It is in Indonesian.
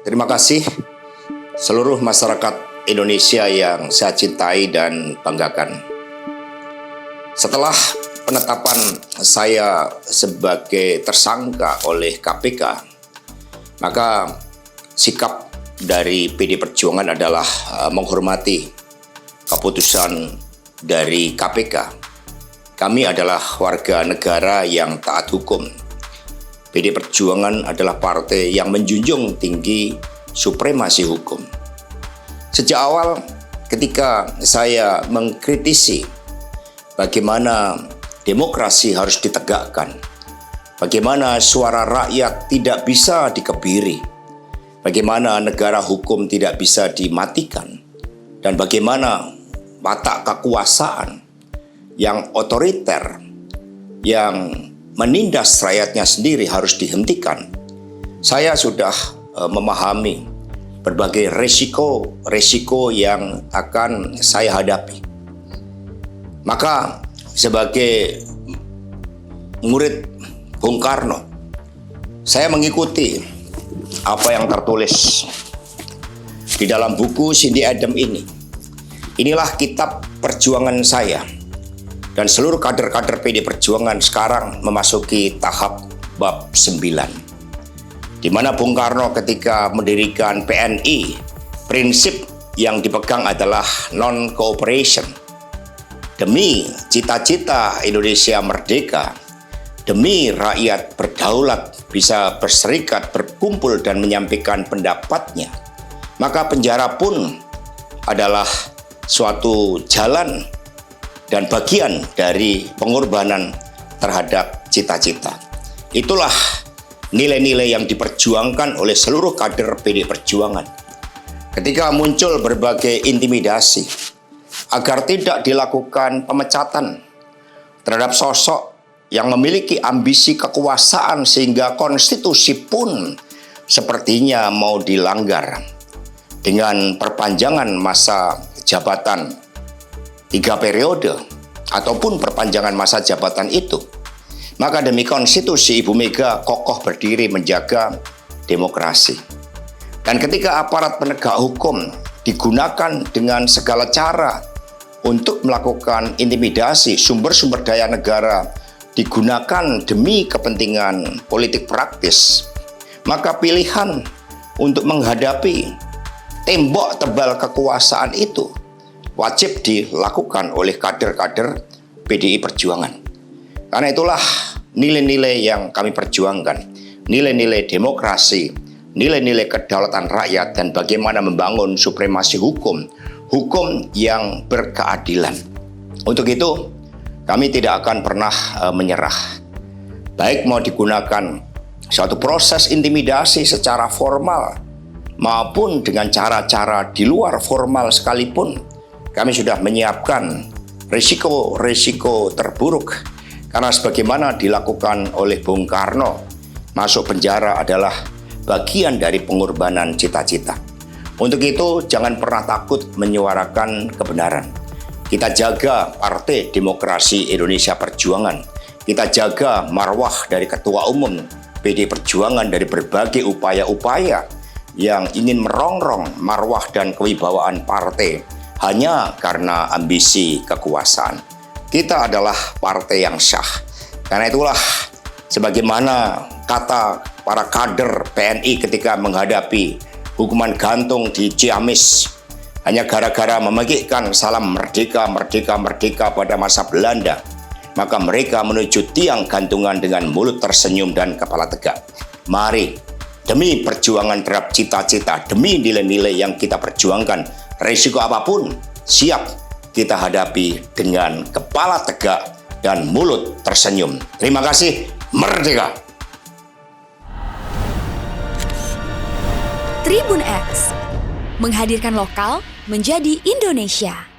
Terima kasih seluruh masyarakat Indonesia yang saya cintai dan banggakan. Setelah penetapan saya sebagai tersangka oleh KPK, maka sikap dari PD Perjuangan adalah menghormati keputusan dari KPK. Kami adalah warga negara yang taat hukum. PD Perjuangan adalah partai yang menjunjung tinggi supremasi hukum. Sejak awal ketika saya mengkritisi bagaimana demokrasi harus ditegakkan, bagaimana suara rakyat tidak bisa dikebiri, bagaimana negara hukum tidak bisa dimatikan, dan bagaimana watak kekuasaan yang otoriter, yang menindas rakyatnya sendiri harus dihentikan. Saya sudah memahami berbagai resiko yang akan saya hadapi. Maka sebagai murid Bung Karno, saya mengikuti apa yang tertulis di dalam buku Cindy Adams ini. Inilah kitab perjuangan saya. Dan seluruh kader-kader PD Perjuangan sekarang memasuki tahap bab 9. Di mana Bung Karno ketika mendirikan PNI, prinsip yang dipegang adalah non-cooperation. Demi cita-cita Indonesia merdeka, demi rakyat berdaulat bisa berserikat, berkumpul dan menyampaikan pendapatnya, maka penjara pun adalah suatu jalan dan bagian dari pengorbanan terhadap cita-cita. Itulah nilai-nilai yang diperjuangkan oleh seluruh kader PD Perjuangan. Ketika muncul berbagai intimidasi agar tidak dilakukan pemecatan terhadap sosok yang memiliki ambisi kekuasaan sehingga konstitusi pun sepertinya mau dilanggar dengan perpanjangan masa jabatan 3 periode ataupun perpanjangan masa jabatan itu, maka demi konstitusi Ibu Mega kokoh berdiri menjaga demokrasi. Dan ketika aparat penegak hukum digunakan dengan segala cara untuk melakukan intimidasi, sumber-sumber daya negara digunakan demi kepentingan politik praktis, maka pilihan untuk menghadapi tembok tebal kekuasaan itu wajib dilakukan oleh kader-kader PDI Perjuangan. Karena itulah nilai-nilai yang kami perjuangkan, nilai-nilai demokrasi, nilai-nilai kedaulatan rakyat, dan bagaimana membangun supremasi hukum, hukum yang berkeadilan. Untuk itu, kami tidak akan pernah menyerah. Baik mau digunakan suatu proses intimidasi secara formal maupun dengan cara-cara di luar formal sekalipun, kami sudah menyiapkan risiko-risiko terburuk. Karena sebagaimana dilakukan oleh Bung Karno, masuk penjara adalah bagian dari pengorbanan cita-cita. Untuk itu, jangan pernah takut menyuarakan kebenaran. Kita jaga Partai Demokrasi Indonesia Perjuangan. Kita jaga marwah dari Ketua Umum PD Perjuangan dari berbagai upaya-upaya yang ingin merongrong marwah dan kewibawaan partai hanya karena ambisi kekuasaan. Kita adalah partai yang syah. Karena itulah sebagaimana kata para kader PNI ketika menghadapi hukuman gantung di Ciamis hanya gara-gara memegihkan salam merdeka, merdeka, merdeka pada masa Belanda, maka mereka menuju tiang gantungan dengan mulut tersenyum dan kepala tegak. Mari, demi perjuangan terhadap cita-cita, demi nilai-nilai yang kita perjuangkan, risiko apapun siap kita hadapi dengan kepala tegak dan mulut tersenyum. Terima kasih, merdeka! Tribun X menghadirkan lokal menjadi Indonesia.